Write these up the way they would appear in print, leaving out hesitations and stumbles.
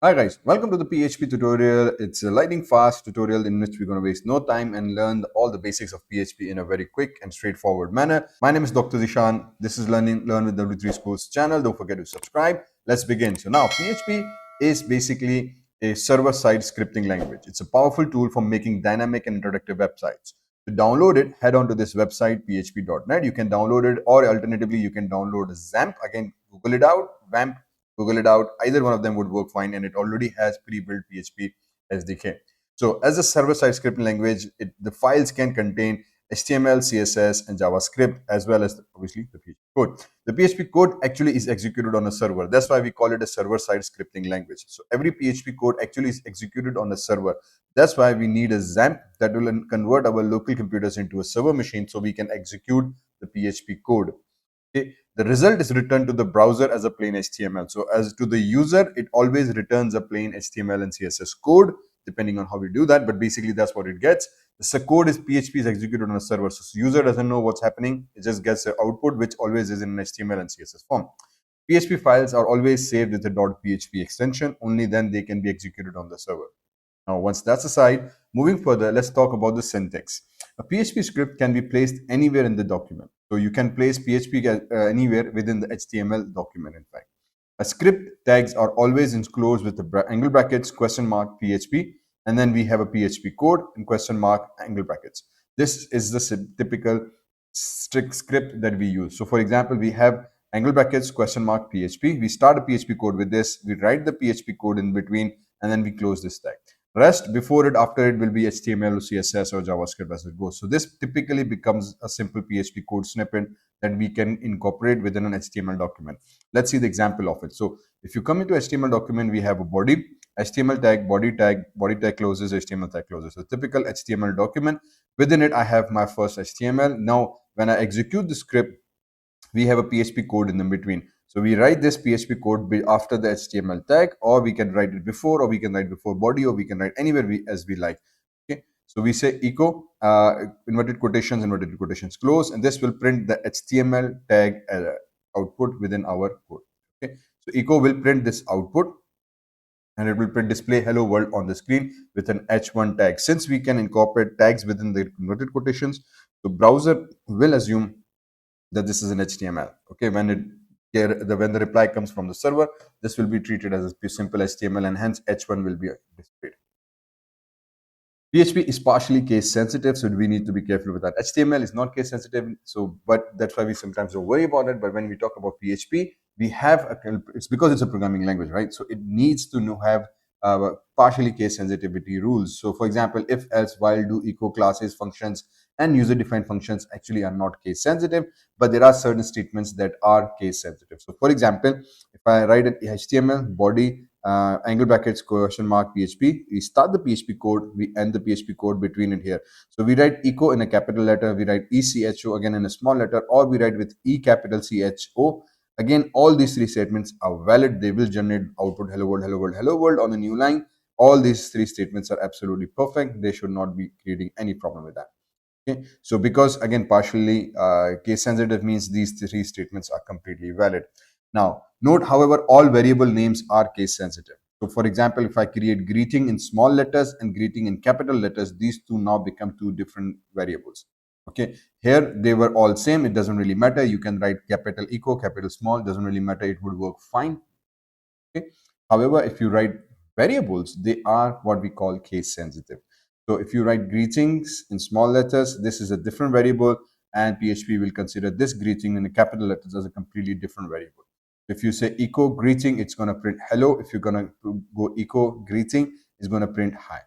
Hi guys, welcome to the PHP tutorial. It's a lightning fast tutorial in which we're going to waste no time and learn all the basics of PHP in a very quick and straightforward manner. My name is Dr. Zishan. This is Learn with W3 Schools channel. Don't forget to subscribe. Let's begin. So now PHP is basically a server-side scripting language. It's a powerful tool for making dynamic and interactive websites. To download it, head on to this website php.net. You can download it, or alternatively you can download XAMPP. Again, Google it out, VAMP. Google it out. Either one of them would work fine, and it already has pre-built PHP SDK. So as a server-side scripting language, the files can contain HTML, CSS, and JavaScript, as well as obviously the PHP code. The PHP code actually is executed on a server. That's why we call it a server-side scripting language. So every PHP code actually is executed on a server. That's why we need a XAMPP that will convert our local computers into a server machine so we can execute the PHP code. Okay. The result is returned to the browser as a plain HTML. So as to the user, it always returns a plain HTML and CSS code, depending on how we do that. But basically, that's what it gets. The code is PHP is executed on a server. So user doesn't know what's happening. It just gets the output, which always is in an HTML and CSS form. PHP files are always saved with a .php extension. Only then they can be executed on the server. Now, once that's aside, moving further, let's talk about the syntax. A PHP script can be placed anywhere in the document. So you can place PHP anywhere within the HTML document, in fact. A script tags are always enclosed with the angle brackets, question mark, PHP, and then we have a PHP code and question mark, angle brackets. This is the typical strict script that we use. So for example, we have angle brackets, question mark, PHP. We start a PHP code with this, we write the PHP code in between, and then we close this tag. Rest before it, after it will be HTML, CSS, or JavaScript as it goes. So this typically becomes a simple PHP code snippet that we can incorporate within an HTML document. Let's see the example of it. So if you come into HTML document, we have a body, HTML tag, body tag closes, HTML tag closes. So typical HTML document. Within it, I have my first HTML. Now, when I execute the script, we have a PHP code in the between. So we write this PHP code after the HTML tag, or we can write it before, or we can write before body, or we can write anywhere as we like. Okay. So we say echo, inverted quotations close, and this will print the HTML tag output within our code. Okay. So echo will print this output, and it will print display hello world on the screen with an H1 tag. Since we can incorporate tags within the inverted quotations, the browser will assume that this is an HTML. Okay, when the reply comes from the server, this will be treated as a simple HTML, and hence H1 will be displayed. PHP is partially case sensitive, so we need to be careful with that. HTML is not case sensitive, so but that's why we sometimes don't worry about it. But when we talk about PHP, we have it's because it's a programming language, right? So it needs to have partially case sensitivity rules. So for example, if, else, while, do, echo, classes, functions, and user-defined functions actually are not case sensitive, but there are certain statements that are case sensitive. So for example, if I write an HTML body angle brackets question mark PHP, we start the PHP code, we end the PHP code between it here. So we write echo in a capital letter, we write ECHO again in a small letter, or we write with E capital CHO. Again, all these three statements are valid. They will generate output hello world, hello world, hello world on a new line. All these three statements are absolutely perfect. They should not be creating any problem with that. Okay. So because again, partially case sensitive means these three statements are completely valid. Now, note, however, all variable names are case sensitive. So for example, if I create greeting in small letters and greeting in capital letters, these two now become two different variables. Okay, here they were all same. It doesn't really matter. You can write capital echo, capital small, doesn't really matter. It would work fine. Okay. However, if you write variables, they are what we call case sensitive. So if you write greetings in small letters, this is a different variable, and PHP will consider this greeting in the capital letters as a completely different variable. If you say echo greeting, it's going to print hello. If you're going to go echo greeting, it's going to print hi.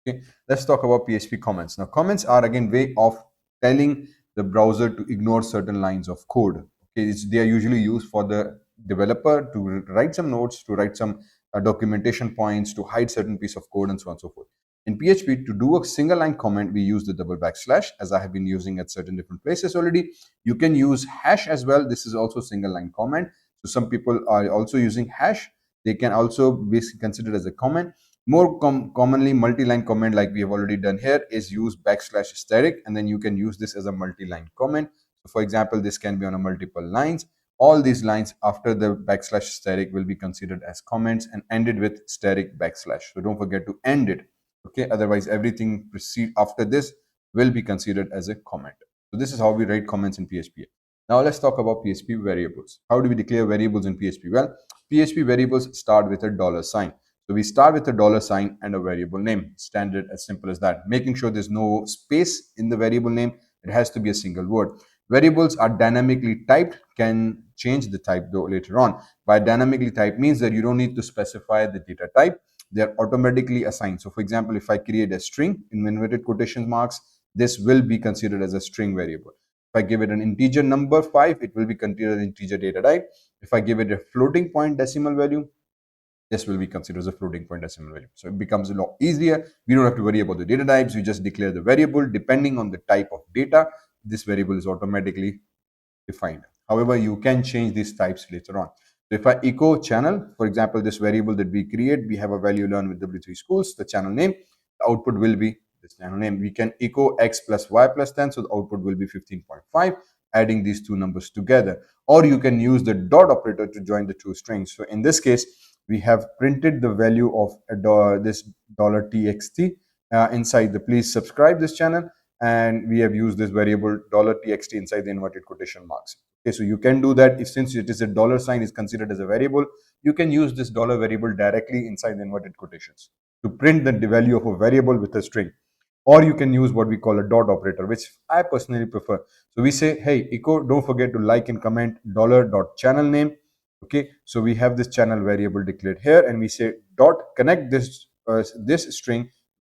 Okay, let's talk about PHP comments. Now, comments are again way of telling the browser to ignore certain lines of code. Okay, they are usually used for the developer to write some notes, to write some documentation points, to hide certain piece of code, and so on and so forth. In PHP, to do a single line comment, we use the double backslash, as I have been using at certain different places already. You can use hash as well. This is also single line comment. So some people are also using hash. They can also be considered as a comment. More commonly, multi-line comment, like we have already done here, is use backslash static, and then you can use this as a multi-line comment. So for example, this can be on a multiple lines, all these lines after the backslash static will be considered as comments and ended with static backslash. So don't forget to end it. Okay, otherwise everything proceed after this will be considered as a comment. So this is how we write comments in PHP. Now let's talk about PHP variables. How do we declare variables in PHP? Well, PHP variables start with a dollar sign. So we start with a dollar sign and a variable name. Standard, as simple as that. Making sure there's no space in the variable name. It has to be a single word. Variables are dynamically typed, can change the type though later on. By dynamically typed means that you don't need to specify the data type. They're automatically assigned. So for example, if I create a string in inverted quotation marks, this will be considered as a string variable. If I give it an integer number 5, it will be considered an integer data type. If I give it a floating point decimal value, this will be considered as a floating point decimal value. So it becomes a lot easier. We don't have to worry about the data types. We just declare the variable depending on the type of data. This variable is automatically defined. However, you can change these types later on. So if I echo channel, for example, this variable that we create, we have a value learn with W3 schools, the channel name, the output will be this channel name. We can echo x plus y plus 10, so the output will be 15.5, adding these two numbers together. Or you can use the dot operator to join the two strings. So in this case, we have printed the value of this $txt inside the please subscribe this channel, and we have used this variable $txt inside the inverted quotation marks. Okay, so you can do that. If since it is a dollar sign is considered as a variable, you can use this dollar variable directly inside the inverted quotations to print the value of a variable with a string. Or you can use what we call a dot operator, which I personally prefer. So we say, hey, echo, don't forget to like and comment $channel name. Okay, so we have this channel variable declared here, and we say dot connect this this string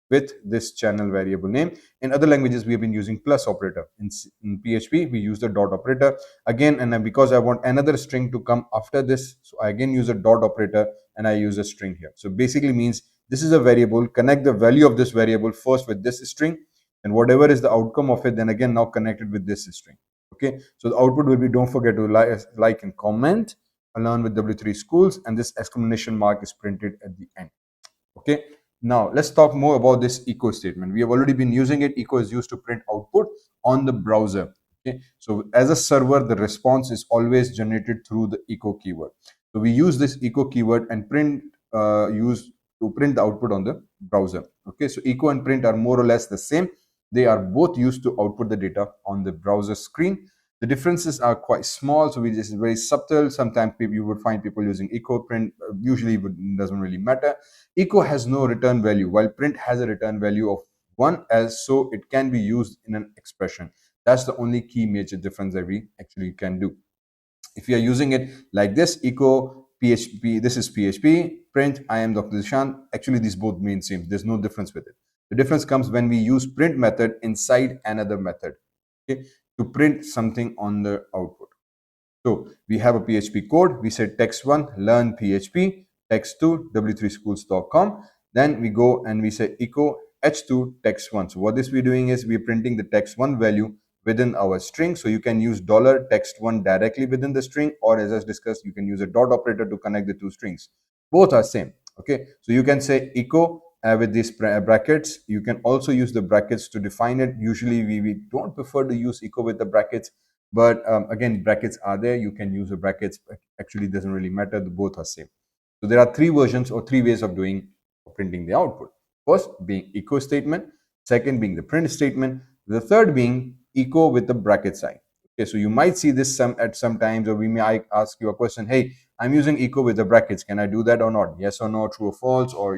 with this channel variable name. In other languages, we have been using plus operator. In PHP, we use the dot operator again, and because I want another string to come after this, so I again use a dot operator and I use a string here. So basically means this is a variable, connect the value of this variable first with this string, and whatever is the outcome of it, then again now connected with this string. Okay, so the output will be don't forget to like and comment along with W3 schools, and this exclamation mark is printed at the end. Okay, now let's talk more about this echo statement. We have already been using it. Echo is used to print output on the browser. Okay, so as a server, the response is always generated through the echo keyword. So we use this echo keyword and use to print the output on the browser. Okay, so echo and print are more or less the same. They are both used to output the data on the browser screen. The differences are quite small, so this is very subtle. Sometimes you would find people using echo print. Usually, it doesn't really matter. Echo has no return value, while print has a return value of 1, as so it can be used in an expression. That's the only key major difference that we actually can do. If you are using it like this, echo PHP, this is PHP, print, I am Dr. Zishan. Actually, these both mean same. There's no difference with it. The difference comes when we use print method inside another method, okay, to print something on the output. So we have a PHP code. We said text1 learn PHP, text2 w3schools.com. Then we go and we say echo h2 text1. So what this we're doing is we're printing the text1 value within our string. So you can use $text1 directly within the string, or as I discussed, you can use a dot operator to connect the two strings. Both are same. Okay, so you can say echo with these brackets. You can also use the brackets to define it. Usually we don't prefer to use echo with the brackets, but again, brackets are there. You can use the brackets. Actually, doesn't really matter. The both are same. So there are three versions or three ways of doing printing the output. First being echo statement. Second being the print statement. The third being echo with the bracket sign. Okay, so you might see this at some times, or we may ask you a question. Hey, I'm using echo with the brackets. Can I do that or not? Yes or no, true or false, or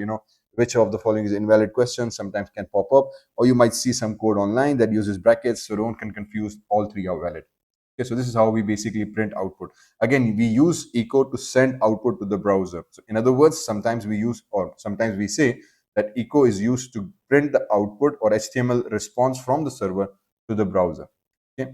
which of the following is invalid question sometimes can pop up, or you might see some code online that uses brackets, so don't confuse. All three are valid. Okay, so this is how we basically print output. Again, we use echo to send output to the browser. So in other words, sometimes we use, or sometimes we say that echo is used to print the output or HTML response from the server to the browser. Okay.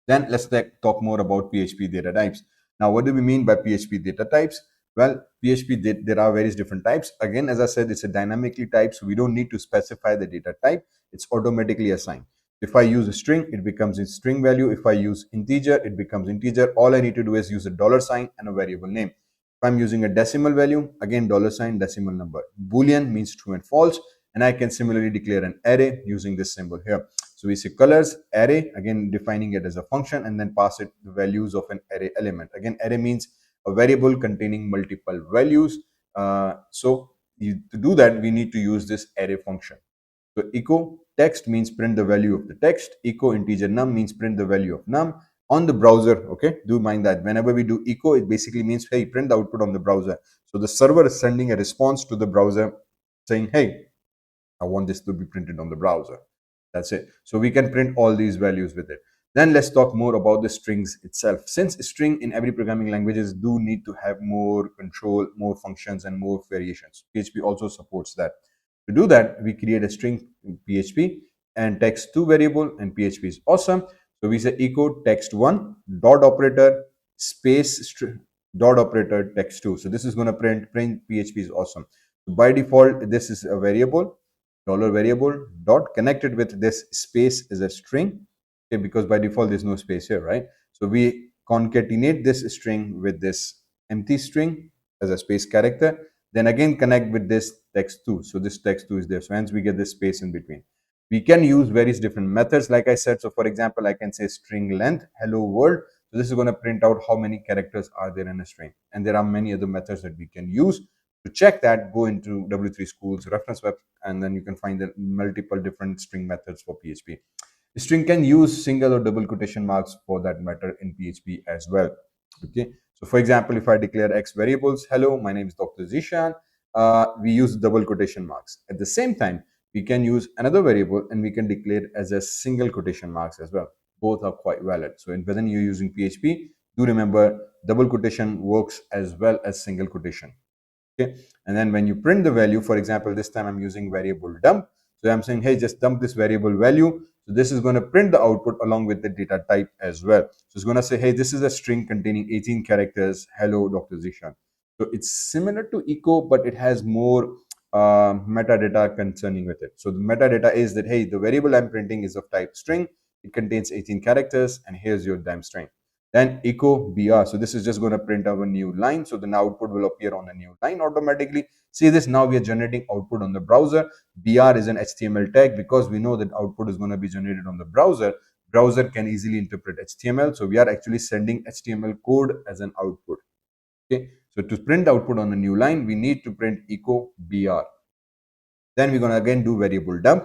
Then let's talk more about PHP data types. Now, what do we mean by PHP data types? Well, there are various different types. Again, as I said, it's a dynamically type, so we don't need to specify the data type. It's automatically assigned. If I use a string, it becomes a string value. If I use integer, it becomes integer. All I need to do is use a dollar sign and a variable name. If I'm using a decimal value, again, dollar sign, decimal number. Boolean means true and false, and I can similarly declare an array using this symbol here. So we say colors array, again defining it as a function, and then pass it the values of an array element. Again, array means a variable containing multiple values. To do that, we need to use this array function. So echo text means print the value of the text. Echo integer num means print the value of num on the browser. Okay, do mind that whenever we do echo, it basically means, hey, print the output on the browser. So the server is sending a response to the browser saying, hey, I want this to be printed on the browser. That's it. So we can print all these values with it. Then let's talk more about the strings itself. Since string in every programming languages do need to have more control, more functions, and more variations. PHP also supports that. To do that, we create a string in PHP and text2 variable, and PHP is awesome. So we say echo text1 dot operator space dot operator text2. So this is going to print PHP is awesome. So by default, this is a variable, dollar variable dot connected with this space is a string. Okay, because by default there's no space here, right? So we concatenate this string with this empty string as a space character, then again connect with this text2. So this text2 is there, so hence we get this space in between. We can use various different methods, like I said. So for example, I can say string length hello world. So this is going to print out how many characters are there in a string, and there are many other methods that we can use. To check that, go into W3 School's reference web, and then you can find the multiple different string methods for PHP. String can use single or double quotation marks for that matter in PHP as well. Okay, so for example, if I declare X variables, hello, my name is Dr. Zishan, we use double quotation marks. At the same time, we can use another variable and we can declare as a single quotation marks as well. Both are quite valid. So when you're using PHP, do remember double quotation works as well as single quotation. Okay, and then when you print the value, for example, this time I'm using variable dump. So I'm saying, hey, just dump this variable value. So this is going to print the output along with the data type as well. So it's going to say, hey, this is a string containing 18 characters. Hello, Dr. Zishan. So it's similar to echo, but it has more metadata concerning with it. So the metadata is that, hey, the variable I'm printing is of type string. It contains 18 characters, and here's your damn string. Then echo br. So this is just going to print out a new line. So the output will appear on a new line automatically. See this, now we are generating output on the browser. Br is an HTML tag because we know that output is going to be generated on the browser. Browser can easily interpret HTML. So we are actually sending HTML code as an output. Okay. So to print output on a new line, we need to print echo br. Then we're going to again do variable dump.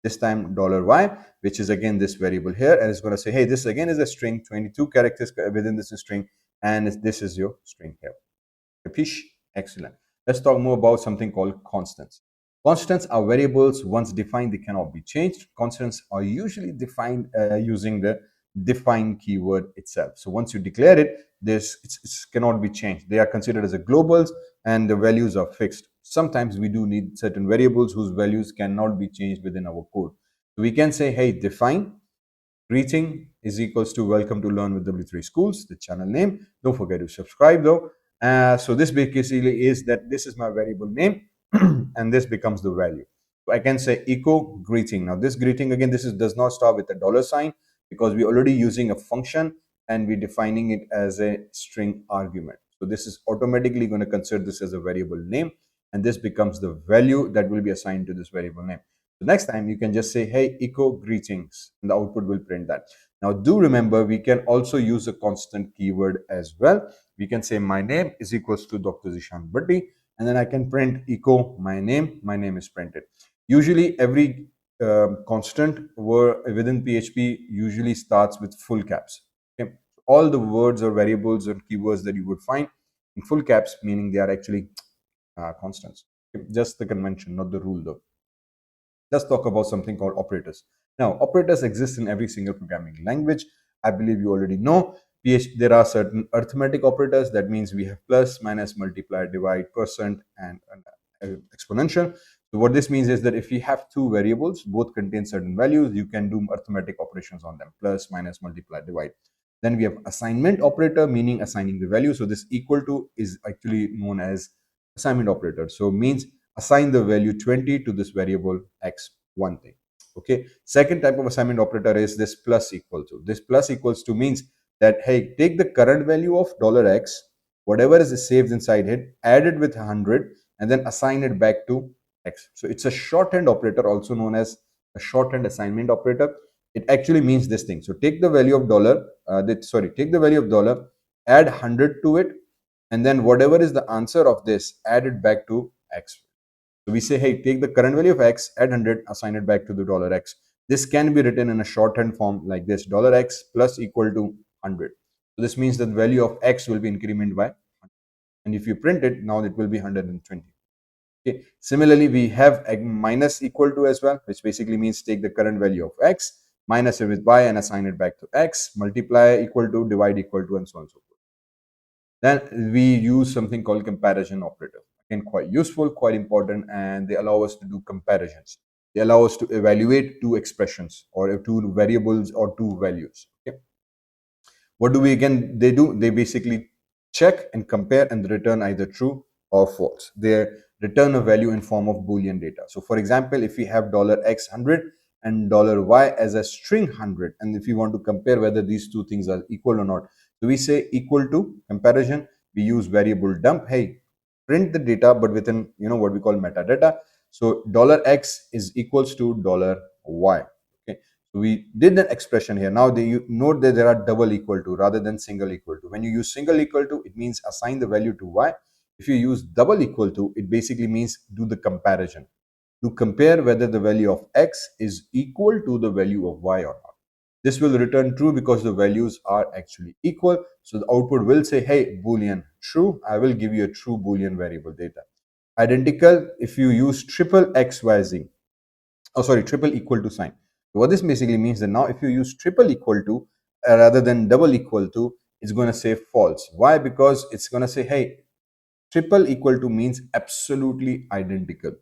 This time $y, which is again this variable here, and it's going to say, hey, this again is a string, 22 characters within this string, and this is your string here. Capish? Excellent. Let's talk more about something called constants. Constants are variables. Once defined, they cannot be changed. Constants are usually defined using the define keyword itself. So once you declare it, it cannot be changed. They are considered as a globals, and the values are fixed. Sometimes we do need certain variables whose values cannot be changed within our code. So we can say, hey, define greeting is equals to welcome to learn with W3 Schools, the channel name. Don't forget to subscribe though. So this basically is that this is my variable name and this becomes the value. So I can say echo greeting. Now this greeting, again, does not start with a $sign because we're already using a function and we're defining it as a string argument. So this is automatically going to consider this as a variable name, and this becomes the value that will be assigned to this variable name. So next time you can just say, hey, echo greetings, and the output will print that. Now do remember, we can also use a constant keyword as well. We can say my name is equals to Dr. Zishan Bhatti, and then I can print echo my name is printed. Usually every constant within PHP usually starts with full caps. Okay? All the words or variables or keywords that you would find in full caps, meaning they are actually constants. Okay? Just the convention, not the rule though. Let's talk about something called operators. Now, operators exist in every single programming language. I believe you already know. There are certain arithmetic operators. That means we have plus, minus, multiply, divide, percent, and exponential. So what this means is that if we have two variables, both contain certain values, you can do arithmetic operations on them: plus, minus, multiply, divide. Then we have assignment operator, meaning assigning the value. So this equal to is actually known as assignment operator. So means assign the value 20 to this variable x, one thing. Okay. Second type of assignment operator is this plus equal to. This plus equals to means that, hey, take the current value of $x, whatever is saved inside it, add it with 100, and then assign it back to x. So it's a shorthand operator, also known as a shorthand assignment operator. It actually means this thing. So take the value of dollar, take the value of dollar, add 100 to it, and then whatever is the answer of this, add it back to x. So we say, hey, take the current value of x, add 100, assign it back to the dollar $x. This can be written in a shorthand form like this, dollar $x plus equal to 100. So this means that the value of x will be incremented by 100. And if you print it, now it will be 120. Okay. Similarly, we have a minus equal to as well, which basically means take the current value of x, minus it with y, and assign it back to x, multiply equal to, divide equal to, and so on and so forth. Then we use something called comparison operator. Again, quite useful, quite important, and they allow us to do comparisons. They allow us to evaluate two expressions or two variables or two values. Okay. What do we again? They do. They basically check and compare and return either true or false. They return a value in form of Boolean data. So, for example, if we have $x 100 and $y as a string 100, and if we want to compare whether these two things are equal or not, so we say equal to comparison. We use variable dump. Hey, print the data, but within what we call metadata. So $x is equals to $y. Okay. So we did an expression here. Now you note that there are double equal to rather than single equal to. When you use single equal to, it means assign the value to y. If you use double equal to, it basically means do the comparison. To compare whether the value of x is equal to the value of y or not. This will return true because the values are actually equal. So the output will say, hey, Boolean true. I will give you a true Boolean variable data. Identical if you use triple XYZ. Oh, sorry, triple equal to sign. So what this basically means that now if you use triple equal to rather than double equal to, it's going to say false. Why? Because it's going to say, hey, triple equal to means absolutely identical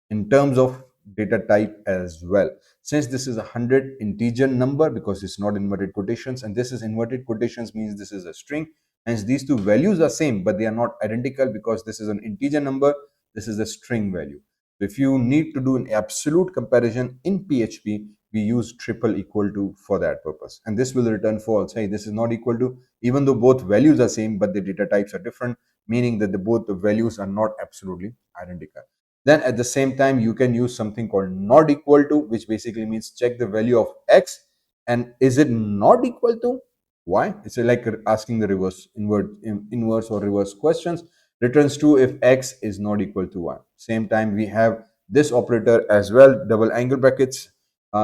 in terms of data type as well. Since this is a 100 integer number because it's not inverted quotations, and this is inverted quotations means this is a string. Hence these two values are same, but they are not identical because this is an integer number, this is a string value. So if you need to do an absolute comparison in PHP, we use triple equal to for that purpose. And this will return false. Hey, this is not equal to, even though both values are same, but the data types are different, meaning that both the values are not absolutely identical. Then at the same time, you can use something called not equal to, which basically means check the value of x and is it not equal to y? It's like asking the inverse or reverse questions. Returns true if x is not equal to y. Same time, we have this operator as well, double angle brackets.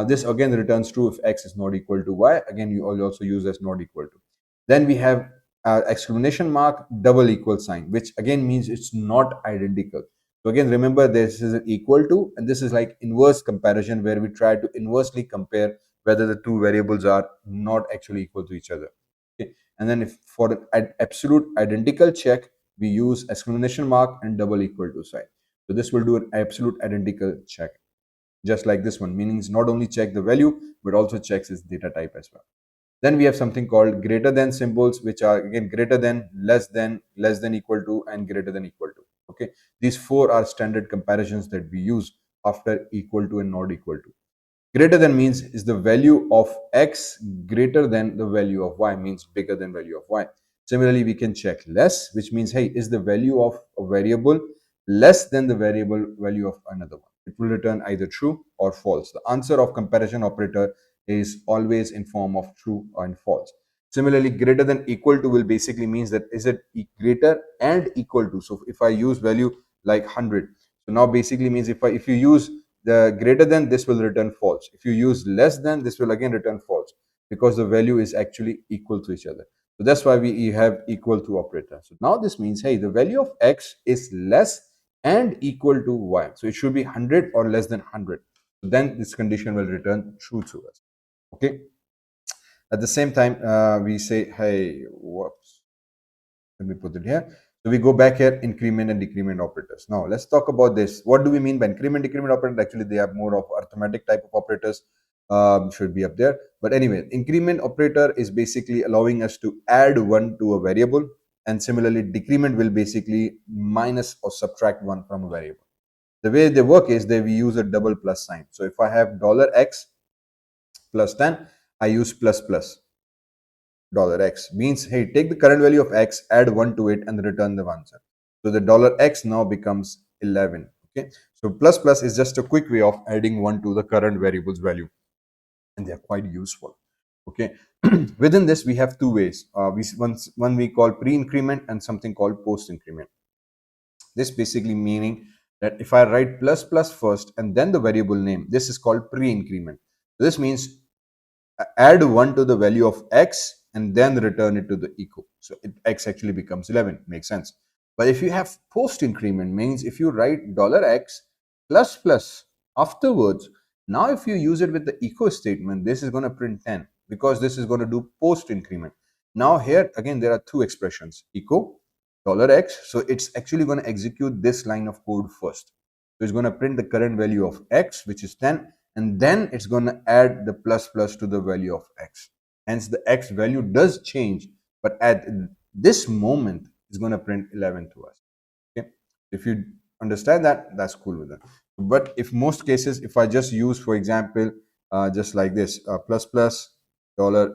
This again returns true if x is not equal to y. Again, you also use as not equal to. Then we have exclamation mark, double equal sign, which again means it's not identical. So again, remember this is an equal to, and this is like inverse comparison where we try to inversely compare whether the two variables are not actually equal to each other. Okay. And then if for an absolute identical check, we use exclamation mark and double equal to sign. So this will do an absolute identical check, just like this one, meaning it's not only check the value, but also checks its data type as well. Then we have something called greater than symbols, which are again greater than, less than equal to, and greater than equal to. Okay, these four are standard comparisons that we use after equal to and not equal to. Greater than means is the value of x greater than the value of y, means bigger than value of y. Similarly, we can check less, which means, hey, is the value of a variable less than the variable value of another one? It will return either true or false. The answer of comparison operator is always in form of true and false. Similarly, greater than equal to will basically means that is it greater and equal to. So if I use value like 100, so now basically means if you use the greater than, this will return false. If you use less than, this will again return false because the value is actually equal to each other. So that's why we have equal to operator. So now this means, hey, the value of x is less and equal to y. So it should be 100 or less than 100. So then this condition will return true to us. Okay. At the same time, we say, hey, whoops. Let me put it here. So we go back here, increment and decrement operators. Now let's talk about this. What do we mean by increment, decrement operators? Actually, they are more of arithmetic type of operators. Should be up there. But anyway, increment operator is basically allowing us to add one to a variable. And similarly, decrement will basically minus or subtract one from a variable. The way they work is that we use a double plus sign. So if I have $x plus 10, I use plus plus. $x means, hey, take the current value of x, add 1 to it, and return the answer. So the $x now becomes 11. Okay, so plus plus is just a quick way of adding 1 to the current variable's value. and they are quite useful. Okay. Within this, we have two ways. One we call pre-increment and something called post-increment. This basically meaning that if I write plus plus first and then the variable name, this is called pre-increment. This means add 1 to the value of x and then return it to the echo. So x actually becomes 11. Makes sense. But if you have post increment, means if you write $x plus plus afterwards, now if you use it with the echo statement, this is going to print 10 because this is going to do post increment. Now here again there are two expressions, echo $x. So it's actually going to execute this line of code first. So it's going to print the current value of x, which is 10, and then it's going to add the plus plus to the value of x. Hence the x value does change, but at this moment it's going to print 11 to us. Okay, if you understand that, that's cool with it. But if most cases, if I just use, for example, just like this, plus plus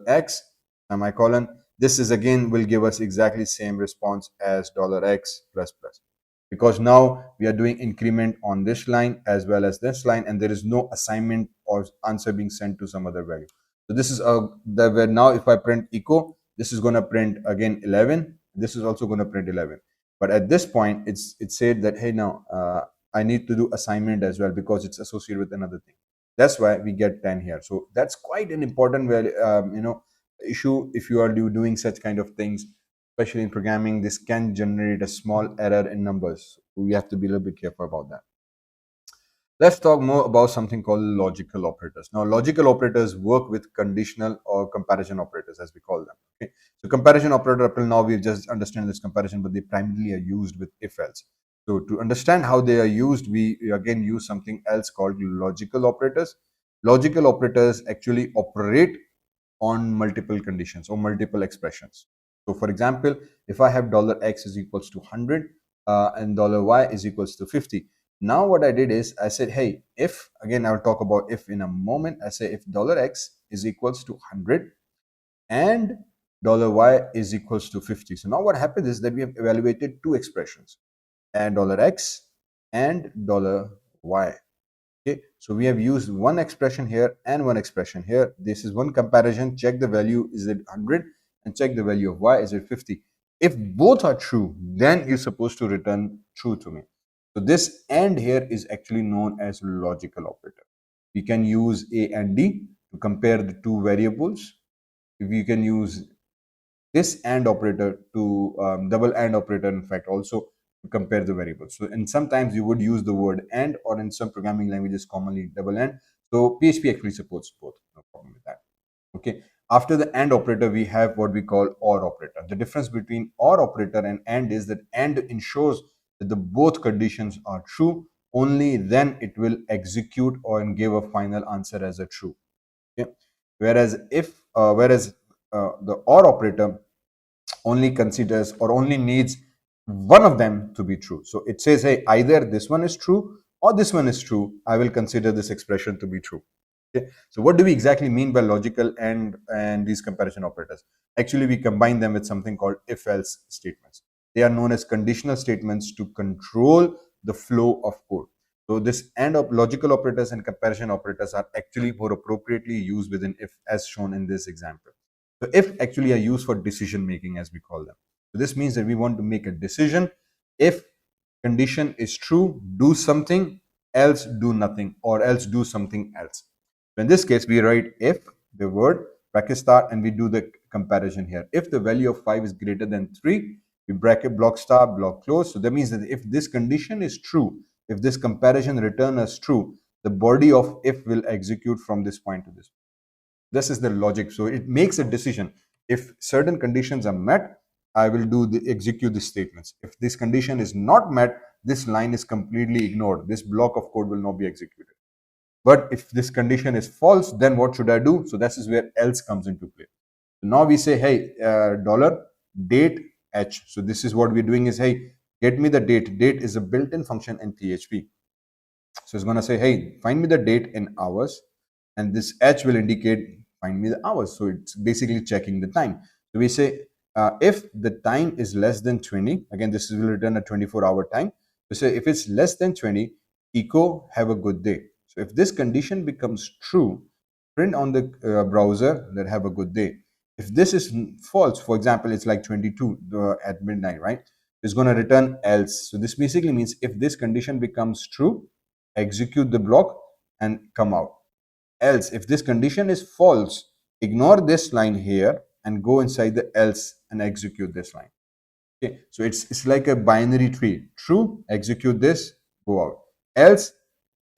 $x semicolon, this is again will give us exactly same response as $x plus plus, because now we are doing increment on this line as well as this line, and there is no assignment or answer being sent to some other value. So this is where now if I print echo, this is going to print again 11. This is also going to print 11. But at this point, it said that, hey, now I need to do assignment as well because it's associated with another thing. That's why we get 10 here. So that's quite an important issue if you are doing such kind of things. Especially in programming, this can generate a small error in numbers. We have to be a little bit careful about that. Let's talk more about something called logical operators. Now, logical operators work with conditional or comparison operators, as we call them. Okay? So comparison operator, up till now, we've just understand this comparison, but they primarily are used with if else. So to understand how they are used, we again use something else called logical operators. Logical operators actually operate on multiple conditions or multiple expressions. So for example, if I have $x is equals to 100 and $y is equals to 50. Now what I did is I said, hey, if, again, I'll talk about if in a moment. I say if $x is equals to 100 and $y is equals to 50. So now what happens is that we have evaluated two expressions, and $x and $y. Okay, so we have used one expression here and one expression here. This is one comparison. Check the value, is it 100, and check the value of y, is it 50. If both are true, then you're supposed to return true to me. So this AND here is actually known as logical operator. We can use A and D to compare the two variables. If you can use this AND operator to double AND operator, in fact, also to compare the variables. So, and sometimes you would use the word AND, or in some programming languages commonly double AND. So PHP actually supports both. No problem with that. Okay. After the AND operator, we have what we call OR operator. The difference between OR operator and AND is that AND ensures that the both conditions are true. Only then it will execute or give a final answer as a true. Okay. Whereas the OR operator only considers or only needs one of them to be true. So it says, hey, either this one is true or this one is true. I will consider this expression to be true. Okay. So what do we exactly mean by logical and these comparison operators? Actually, we combine them with something called if else statements. They are known as conditional statements to control the flow of code. So this and of logical operators and comparison operators are actually more appropriately used within if, as shown in this example. So if actually are used for decision making, as we call them. So this means that we want to make a decision. If condition is true, do something, else do nothing, or else do something else. So in this case, we write if the word bracket start and we do the comparison here. If the value of 5 is greater than 3, we bracket block start, block close. So that means that if this condition is true, if this comparison return as true, the body of if will execute from this point to this. This is the logic. So it makes a decision. If certain conditions are met, I will execute the statements. If this condition is not met, this line is completely ignored. This block of code will not be executed. But if this condition is false, then what should I do? So this is where else comes into play. So now we say, hey, dollar date h. So this is what we're doing is, hey, get me the date. Date is a built-in function in PHP. So it's going to say, hey, find me the date in hours, and this h will indicate find me the hours. So it's basically checking the time. So we say if the time is less than 20, again, this will return a 24-hour time. We say if it's less than 20, echo have a good day. So if this condition becomes true, print on the browser that have a good day. If this is false, for example, it's like 22 at midnight, right? It's going to return else. So this basically means if this condition becomes true, execute the block and come out. Else, if this condition is false, ignore this line here and go inside the else and execute this line. Okay, so it's like a binary tree. True, execute this, go out. Else,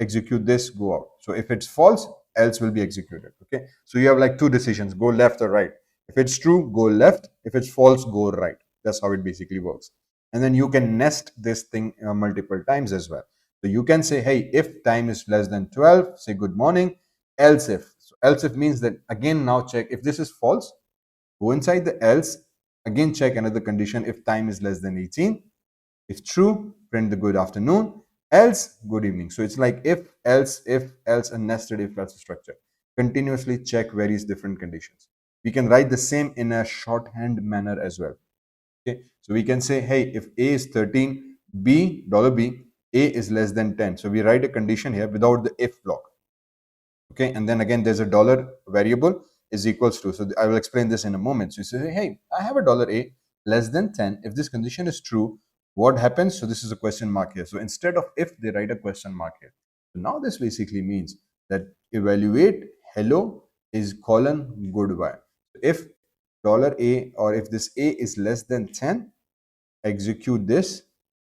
execute this, go out. So if it's false, else will be executed. Okay, so you have like two decisions: go left or right. If it's true, go left. If it's false, go right. That's how it basically works. And then you can nest this thing multiple times as well. So you can say, hey, if time is less than 12, say good morning. Else if. So else if means that again now check if this is false, go inside the else, again check another condition if time is less than 18. If true, print the good afternoon, else good evening. So it's like if else, a nested if else structure. Continuously check various different conditions. We can write the same in a shorthand manner as well. Okay, so we can say, hey, if A is 13, B, $B, A is less than 10. So we write a condition here without the if block. Okay, and then again there's a dollar variable is equals to, so I will explain this in a moment. So you say, hey, I have a $A less than 10. If this condition is true, what happens? So this is a question mark here. So instead of if, they write a question mark here. So now this basically means that evaluate hello is colon goodbye. If $A, or if this A is less than 10, execute this,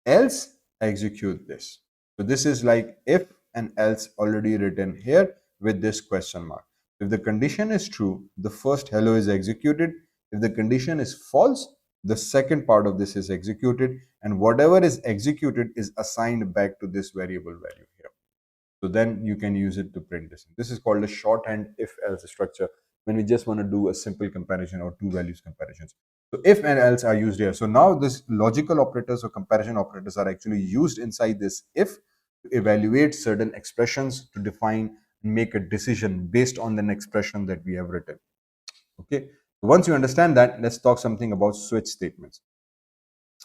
else execute this. So this is like if and else already written here with this question mark. If the condition is true, the first hello is executed. If the condition is false, the second part of this is executed, and whatever is executed is assigned back to this variable value here. So then you can use it to print this. This is called a shorthand if else structure when we just want to do a simple comparison or two values comparisons. So if and else are used here. So now this logical operators or comparison operators are actually used inside this if to evaluate certain expressions, to define and make a decision based on an expression that we have written. Okay. Once you understand that, let's talk something about switch statements.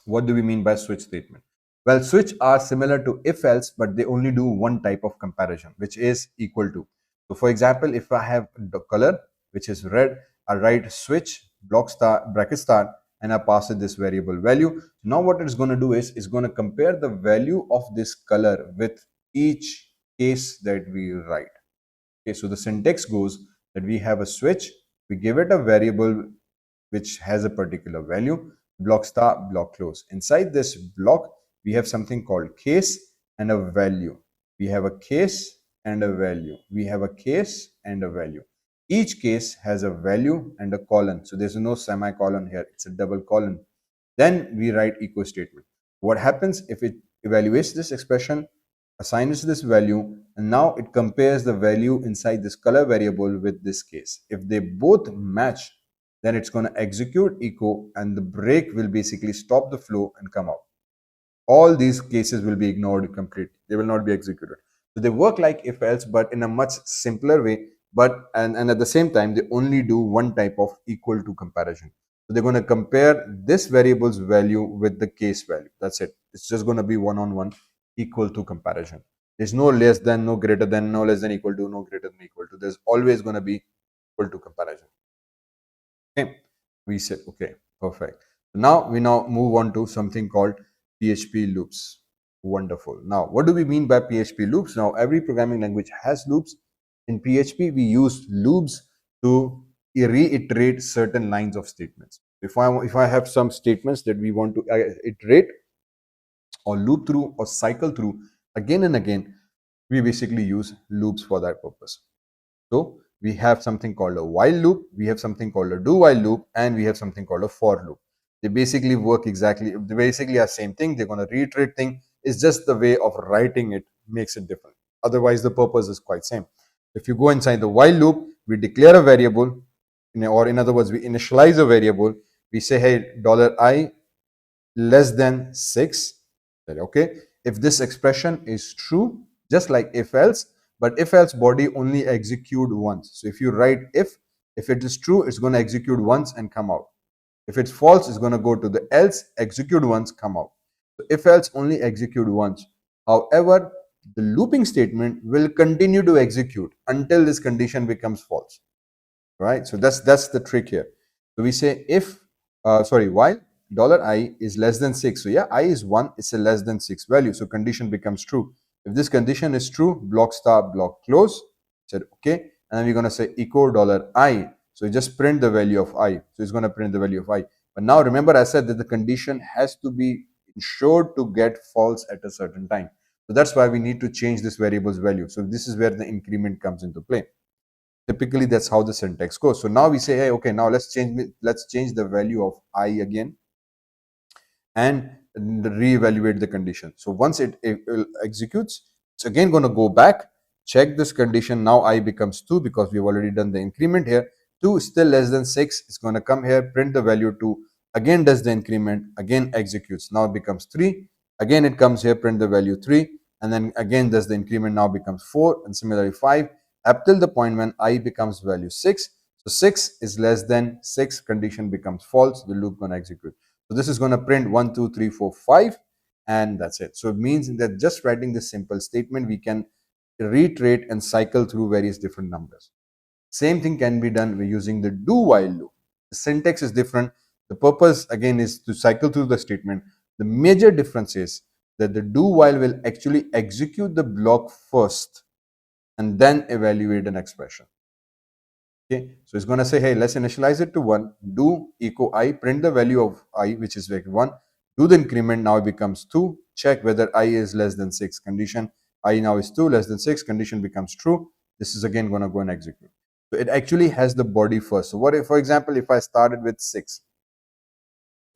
What do we mean by switch statement? Well, switch are similar to if else, but they only do one type of comparison, which is equal to. So for example, if I have the color, which is red, I write switch block star bracket start and I pass it this variable value. Now what it's going to do is it's going to compare the value of this color with each case that we write. Okay, so the syntax goes that we have a switch, we give it a variable which has a particular value, block star, block close. Inside this block, we have something called case and a value. We have a case and a value. We have a case and a value. Each case has a value and a colon. So there's no semicolon here. It's a double colon. Then we write echo statement. What happens if it evaluates this expression, assigns this value, and now it compares the value inside this color variable with this case. If they both match, then it's going to execute echo and the break will basically stop the flow and come out. All these cases will be ignored completely. They will not be executed. So they work like if else, but in a much simpler way. But and at the same time, they only do one type of equal to comparison. So they're going to compare this variable's value with the case value. That's it. It's just going to be one-on-one equal to comparison. There's no less than, no greater than, no less than equal to, no greater than equal to. There's always going to be equal to comparison. Okay, we said okay, perfect. Now we move on to something called PHP loops. Wonderful. Now, what do we mean by PHP loops? Now, every programming language has loops. In PHP, we use loops to reiterate certain lines of statements. If I have some statements that we want to iterate or loop through or cycle through again and again, we basically use loops for that purpose. So we have something called a while loop, we have something called a do while loop, and we have something called a for loop. They basically work exactly, they basically are same thing. They're going to reiterate thing. It's just the way of writing it makes it different. Otherwise, the purpose is quite same. If you go inside the while loop, we declare a variable, or in other words, we initialize a variable. We say, hey, $I less than 6. Okay, if this expression is true, just like if else, but if else body only execute once. So if you write if it is true, it's going to execute once and come out. If it's false, it's going to go to the else, execute once, come out. So if else only execute once. However, the looping statement will continue to execute until this condition becomes false, right? So that's the trick here. So we say if while $I is less than 6. So yeah, I is 1, it's a less than 6 value, so condition becomes true. If this condition is true, block star block close, said okay, and then we're going to say echo $I. So you just print the value of I. So it's going to print the value of I. But now remember, I said that the condition has to be ensured to get false at a certain time. So that's why we need to change this variable's value. So this is where the increment comes into play. Typically, that's how the syntax goes. So now we say, hey, okay, now let's change the value of I again and reevaluate the condition. So once it executes, it's again going to go back, check this condition. Now I becomes 2 because we've already done the increment here. 2 is still less than 6. It's going to come here, print the value 2, again does the increment, again executes. Now it becomes 3. Again it comes here, print the value 3, and then again does the increment, now becomes 4, and similarly 5, up till the point when I becomes value 6. So 6 is less than 6, condition becomes false, the loop going to execute. So this is going to print 1, 2, 3, 4, 5, and that's it. So it means that just writing this simple statement, we can reiterate and cycle through various different numbers. Same thing can be done by using the do while loop. The syntax is different. The purpose again is to cycle through the statement. The major difference is that the do while will actually execute the block first and then evaluate an expression. Okay, so it's going to say, hey, let's initialize it to 1, do echo I, print the value of I, which is like 1, do the increment, now it becomes 2, check whether I is less than 6, condition, I now is 2, less than 6, condition becomes true. This is again going to go and execute. So it actually has the body first. So what if, for example, if I started with 6,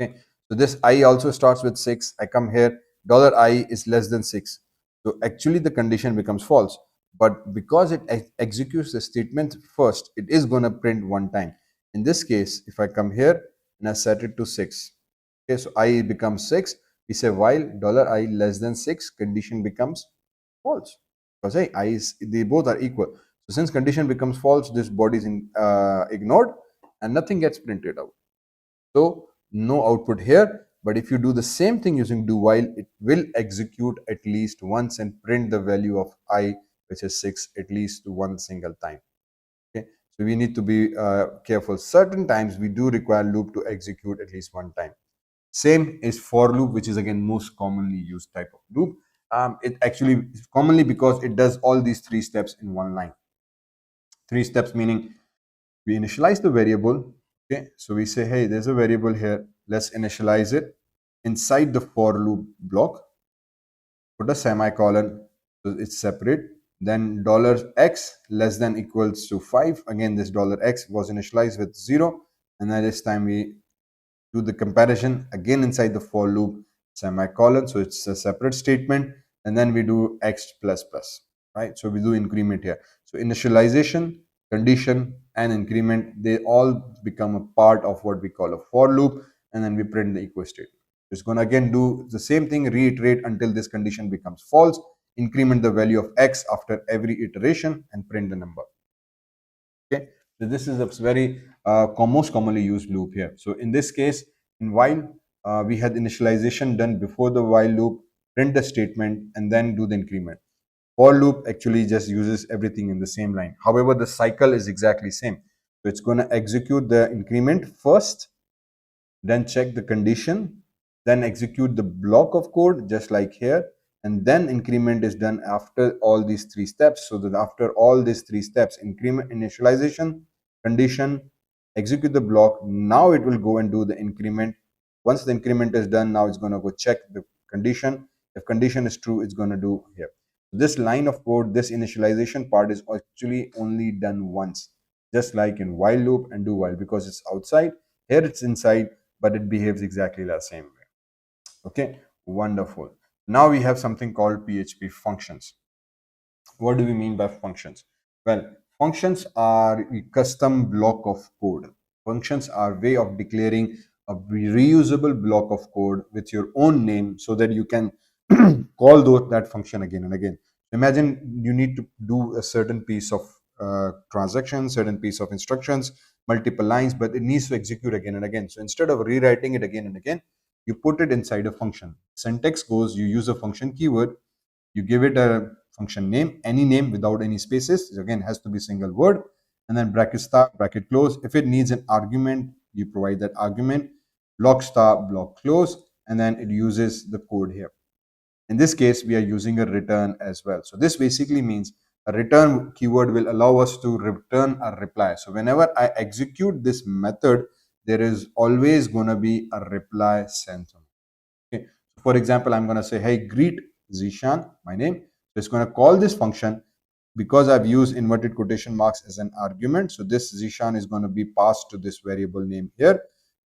okay, so this I also starts with 6, I come here, $I is less than 6. So actually the condition becomes false. But because it executes the statement first, it is going to print one time. In this case, if I come here and I set it to 6, okay, so I becomes 6. We say while $I less than 6, condition becomes false. Because hey, I is, they both are equal. So since condition becomes false, this body is ignored and nothing gets printed out. So no output here. But if you do the same thing using do while, it will execute at least once and print the value of I, which is 6, at least one single time. Okay, so we need to be careful. Certain times we do require loop to execute at least one time. Same is for loop, which is again most commonly used type of loop. It actually is commonly because it does all these 3 steps in one line. 3 steps meaning we initialize the variable. Okay, so we say, hey, there's a variable here, let's initialize it inside the for loop block, put a semicolon, so it's separate, then $x less than equals to 5, again this $x was initialized with 0, and then this time we do the comparison again inside the for loop semicolon, so it's a separate statement, and then we do x plus plus, right? So we do increment here. So initialization, condition, and increment, they all become a part of what we call a for loop, and then we print the echo statement. It's going to again do the same thing, reiterate until this condition becomes false, increment the value of x after every iteration, and print the number. Okay, so this is a very most commonly used loop here. So in this case, in while, we had initialization done before the while loop, print the statement, and then do the increment. For loop actually just uses everything in the same line. However, the cycle is exactly same. So it's going to execute the increment first, then check the condition, then execute the block of code just like here, and then increment is done after all these 3 steps. So that after all these 3 steps, increment, initialization, condition, execute the block, now it will go and do the increment. Once the increment is done, now it's going to go check the condition. If condition is true, it's going to do here. This line of code, this initialization part is actually only done once, just like in while loop and do while, because it's outside. Here it's inside, but it behaves exactly the same way. Okay, wonderful. Now we have something called PHP functions. What do we mean by functions? Well, functions are a custom block of code. Functions are a way of declaring a reusable block of code with your own name so that you can call that function again and again. Imagine you need to do a certain piece of transaction, certain piece of instructions, multiple lines, but it needs to execute again and again. So instead of rewriting it again and again, you put it inside a function. Syntax goes, you use a function keyword, you give it a function name, any name without any spaces. Again, has to be single word, and then bracket start, bracket close. If it needs an argument, you provide that argument, block start, block close, and then it uses the code here. In this case, we are using a return as well. So this basically means a return keyword will allow us to return a reply. So whenever I execute this method, there is always going to be a reply sent to me. Okay. For example, I'm going to say, hey, greet Zishan, my name. So it's going to call this function because I've used inverted quotation marks as an argument. So this Zishan is going to be passed to this variable name here.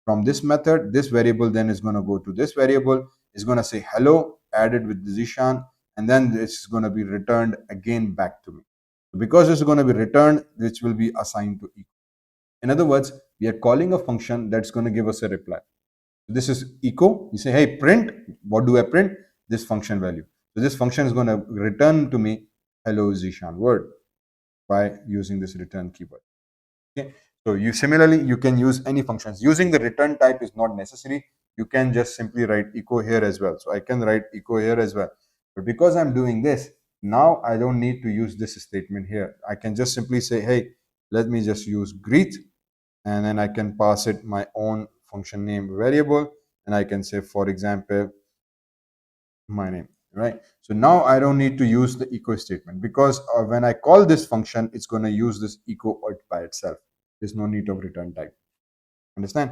From this method, this variable then is going to go to this variable, is going to say hello, added with Zishan, and then this is going to be returned again back to me. So because this is going to be returned, which will be assigned to equal. In other words, we are calling a function that's going to give us a reply. So this is echo. You say, hey, print. What do I print? This function value. So this function is going to return to me hello Zishan word by using this return keyword. Okay. So you can use any functions. Using the return type is not necessary. You can just simply write echo here as well. So I can write echo here as well. But because I'm doing this, now I don't need to use this statement here. I can just simply say, hey, let me just use greet, and then I can pass it my own function name variable, and I can say, for example, my name, right? So now I don't need to use the echo statement because when I call this function, it's going to use this echo by itself. There's no need of return type. Understand?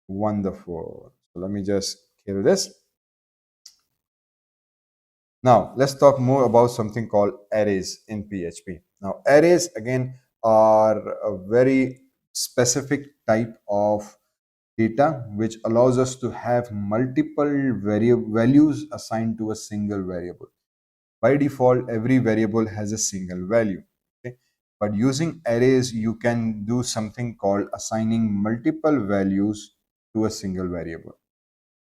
Wonderful. So let me just kill this. Now let's talk more about something called arrays in PHP. Now arrays again are a very specific type of data which allows us to have multiple values assigned to a single variable. By default, every variable has a single value. Okay? But using arrays, you can do something called assigning multiple values to a single variable.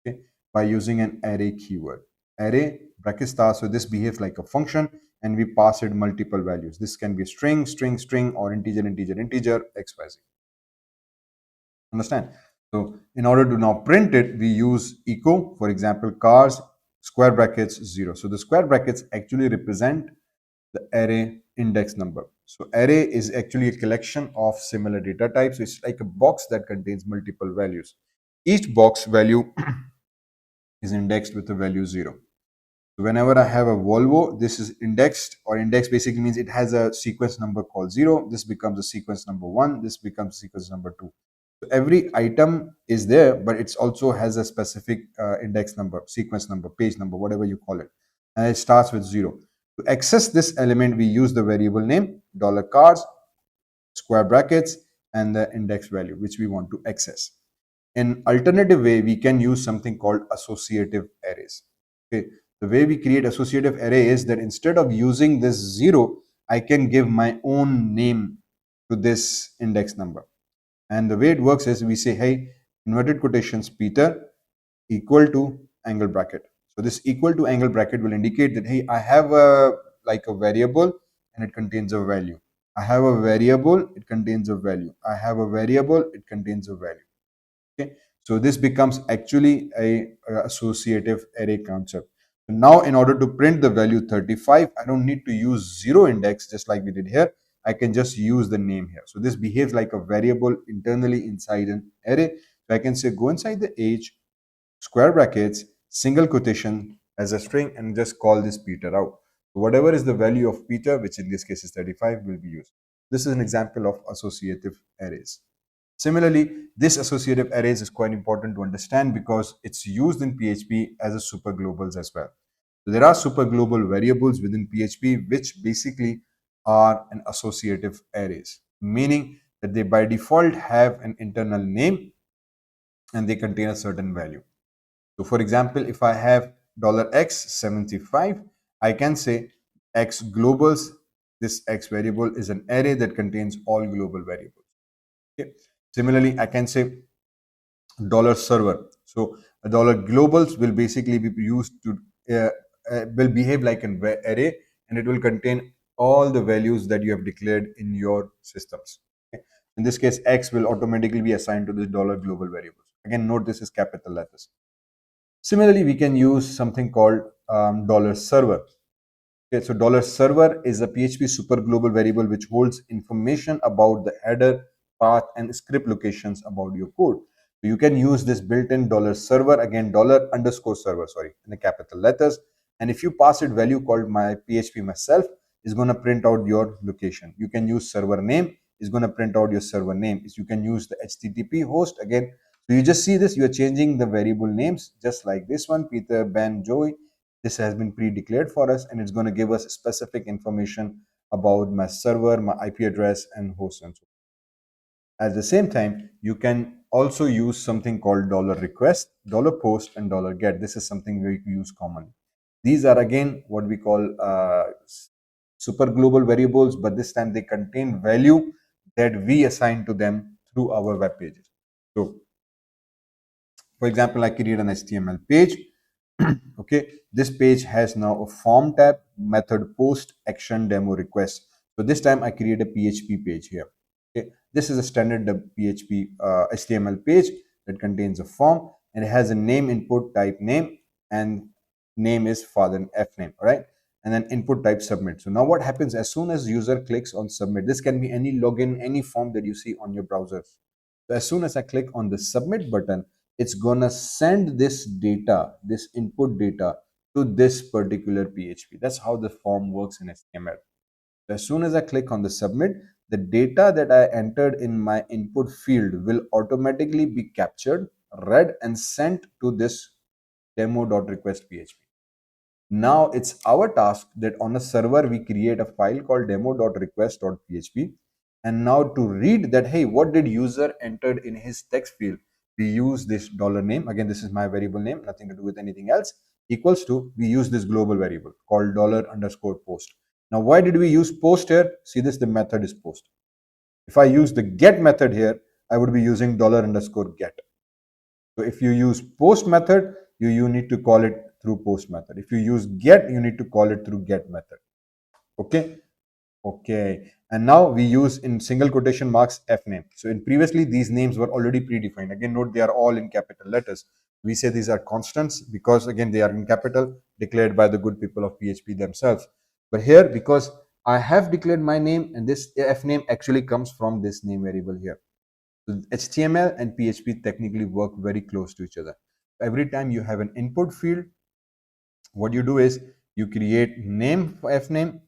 Okay? By using an array keyword. Array bracket star, so this behaves like a function and we pass it multiple values. This can be string, string, string, or integer, integer, integer, XYZ. Understand? So in order to now print it, we use echo, for example, cars, square brackets, 0. So the square brackets actually represent the array index number. So array is actually a collection of similar data types. It's like a box that contains multiple values. Each box value is indexed with the value 0. So whenever I have a Volvo, this is indexed, or index basically means it has a sequence number called 0. This becomes a sequence number 1. This becomes sequence number 2. So every item is there, but it also has a specific index number, sequence number, page number, whatever you call it. And it starts with 0. To access this element, we use the variable name, $cars, square brackets, and the index value, which we want to access. In alternative way, we can use something called associative arrays. Okay. The way we create associative array is that instead of using this 0, I can give my own name to this index number. And the way it works is we say, hey, inverted quotations Peter equal to angle bracket. So this equal to angle bracket will indicate that, hey, I have a variable and it contains a value. I have a variable, it contains a value. I have a variable, it contains a value. Okay. So this becomes actually a associative array concept. So now in order to print the value 35, I don't need to use 0 index just like we did here. I can just use the name here. So this behaves like a variable internally inside an array. So I can say go inside the age, square brackets, single quotation as a string, and just call this Peter out. So whatever is the value of Peter, which in this case is 35, will be used. This is an example of associative arrays. Similarly, this associative arrays is quite important to understand because it's used in PHP as a superglobals as well. So there are superglobal variables within PHP which basically are an associative arrays, meaning that they by default have an internal name and they contain a certain value. So for example, if I have $x75, I can say x globals, this x variable is an array that contains all global variables. Okay. Similarly, I can say $server. So a $globals will basically be used to will behave like an array, and it will contain all the values that you have declared in your systems. Okay. In this case, X will automatically be assigned to this $global variables. Again, note this is capital letters. Similarly, we can use something called $server. Okay, so $server is a PHP superglobal variable which holds information about the header, path, and script locations about your code. So you can use this built-in $server, again $_server, sorry, in the capital letters. And if you pass it value called my PHP myself, is going to print out your location. You can use server name, is going to print out your server name. You can use the HTTP host again. So you just see this, you are changing the variable names just like this one, Peter, Ben, Joey. This has been pre-declared for us, and it's going to give us specific information about my server, my IP address, and host and so on. At the same time, you can also use something called $request, $post, and $get. This is something we use commonly. These are again what we call super global variables, but this time they contain value that we assign to them through our web pages. So, for example, I create an HTML page. Okay, this page has now a form tab, method post, action, demo, request. So this time I create a PHP page here. Okay, this is a standard PHP HTML page that contains a form, and it has a name input, type name, and name is father, F name, right? And then input type submit. So now what happens as soon as user clicks on submit, this can be any login, any form that you see on your browser. So as soon as I click on the submit button, it's gonna send this data, this input data, to this particular PHP. That's how the form works in HTML. As soon as I click on the submit, the data that I entered in my input field will automatically be captured, read, and sent to this demo.request PHP. Now it's our task that on a server we create a file called demo.request.php, and now to read that, hey, what did user entered in his text field, we use this $name, again this is my variable name, nothing to do with anything else, equals to, we use this global variable called $_post. Now why did we use post here? See this, the method is post. If I use the get method here, I would be using $_get. So if you use post method, you need to call it through post method. If you use get, you need to call it through get method. Okay. Okay. And now we use in single quotation marks F name. So in previously, these names were already predefined. Again, note they are all in capital letters. We say these are constants because again, they are in capital, declared by the good people of PHP themselves. But here, because I have declared my name, and this F name actually comes from this name variable here. So HTML and PHP technically work very close to each other. Every time you have an input field, what you do is you create name for F name,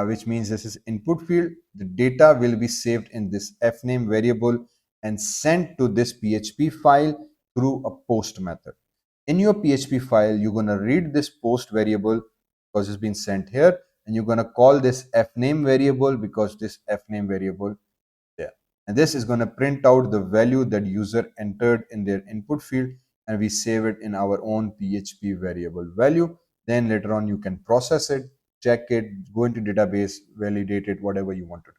which means this is input field. The data will be saved in this F name variable and sent to this PHP file through a post method. In your PHP file, you're going to read this post variable because it's been sent here, and you're going to call this F name variable because this F name variable there. And this is going to print out the value that user entered in their input field, and we save it in our own PHP variable value. Then later on, you can process it, check it, go into database, validate it, whatever you want to do.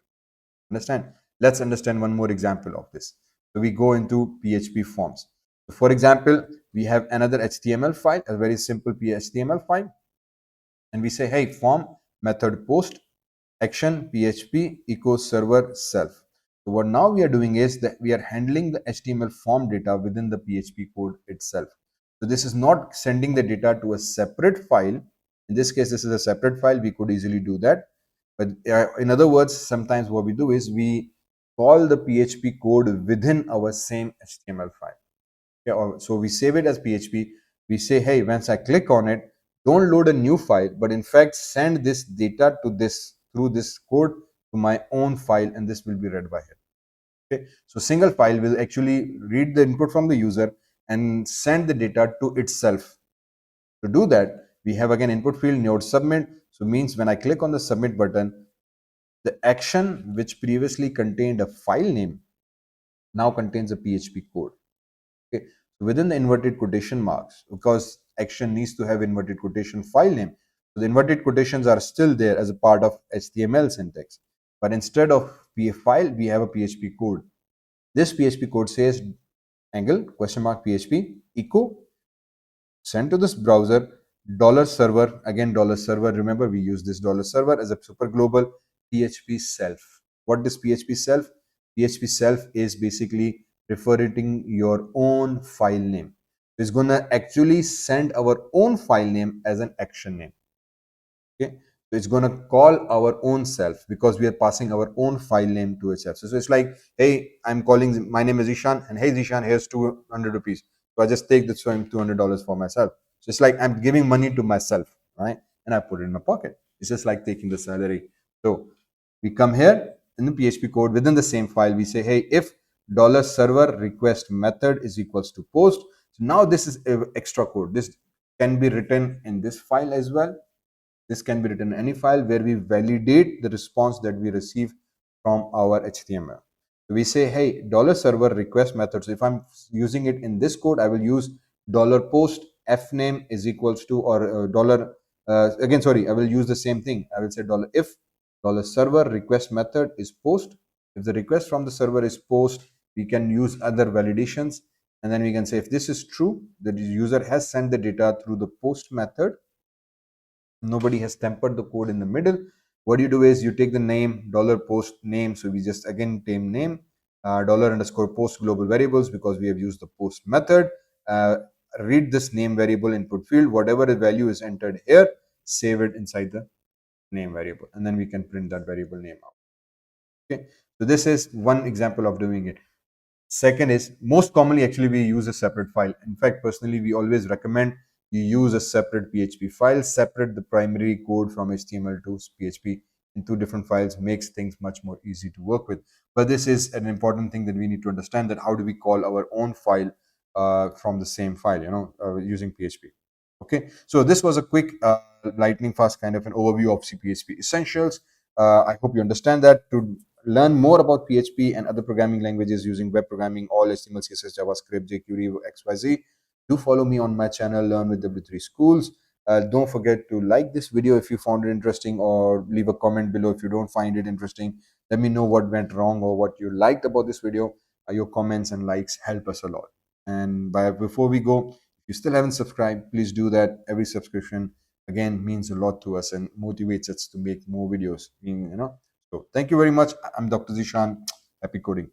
Understand? Let's understand one more example of this. So we go into PHP forms. So for example, we have another HTML file, a very simple HTML file, and we say, hey, form method post action PHP echo server self. So what now we are doing is that we are handling the HTML form data within the PHP code itself. So this is not sending the data to a separate file. In this case, this is a separate file. We could easily do that. But in other words, sometimes what we do is we call the PHP code within our same HTML file. Okay, so we save it as PHP. We say, hey, once I click on it, don't load a new file, but in fact, send this data to this through this code to my own file, and this will be read by it. Okay, so single file will actually read the input from the user and send the data to itself. To do that, we have again input field node submit. So means when I click on the submit button, the action which previously contained a file name now contains a PHP code. Okay, so within the inverted quotation marks, because action needs to have inverted quotation file name, so the inverted quotations are still there as a part of HTML syntax. But instead of file, we have a PHP code. This PHP code says angle question mark PHP echo send to this browser $server, again $server. Remember, we use this $server as a super global PHP self. What is PHP self? PHP self is basically referring your own file name. It's going to actually send our own file name as an action name. Okay, so it's going to call our own self because we are passing our own file name to itself. So it's like, hey, I'm calling, my name is Ishan, and hey Zishan, here's 200 rupees. So I just take this same $200 for myself. So it's like I'm giving money to myself, right? And I put it in my pocket. It's just like taking the salary. So we come here in the PHP code within the same file. We say, hey, if $server request method is equals to post. So now this is extra code. This can be written in this file as well. This can be written in any file where we validate the response that we receive from our HTML. So we say, hey, $server request method. So if I'm using it in this code, I will use $post fname is equals to, or again, sorry, I will use the same thing. I will say $if $server request method is post. If the request from the server is post, we can use other validations. And then we can say if this is true, the user has sent the data through the post method, nobody has tempered the code in the middle. What you do is you take the name $post name, so we just again name name dollar underscore post global variables because we have used the post method. Read this name variable input field, whatever the value is entered here, save it inside the name variable, and then we can print that variable name out. Okay, so this is one example of doing it. Second is, most commonly actually we use a separate file. In fact, personally, we always recommend you use a separate PHP file, separate the primary code from HTML to PHP in two different files, makes things much more easy to work with. But this is an important thing that we need to understand, that how do we call our own file from the same file, using PHP. Okay, so this was a quick lightning fast kind of an overview of PHP essentials. I hope you understand that. To learn more about PHP and other programming languages using web programming, all HTML, CSS, JavaScript, jQuery, XYZ, do follow me on my channel, Learn with W3 Schools. Don't forget to like this video if you found it interesting, or leave a comment below if you don't find it interesting. Let me know what went wrong or what you liked about this video. Your comments and likes help us a lot. And before we go, if you still haven't subscribed, please do that. Every subscription again means a lot to us and motivates us to make more videos. So thank you very much. I'm Dr. Zishan. Happy coding.